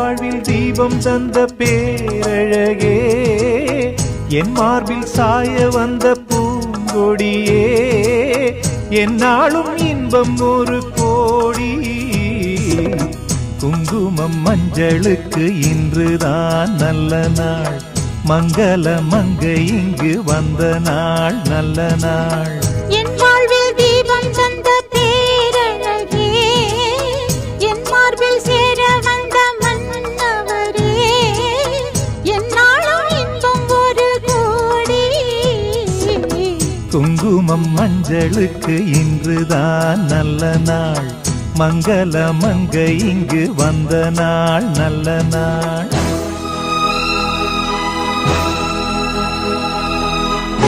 வாழ்வில் தீபம் தந்த பேரழகே, என் மார்பில் சாய வந்த பூங்கொடியே, என்னாலும் இன்பம் ஒரு கோடி. குங்குமம் மஞ்சளுக்கு இன்றுதான் நல்ல நாள், மங்கள மங்கை இங்கு வந்த நாள் நல்ல நாள். என் வாழ்வில் தீபம் தந்த பேரழகே, என் மார்பில் சேர வந்த மன்னவரே, என்னாலும் இன்பம் ஒரு கோடி. குங்குமம் மஞ்சளுக்கு இன்றுதான் நல்ல நாள், மங்கள மங்கை இங்கு வந்த நாள் நல்ல நாள்.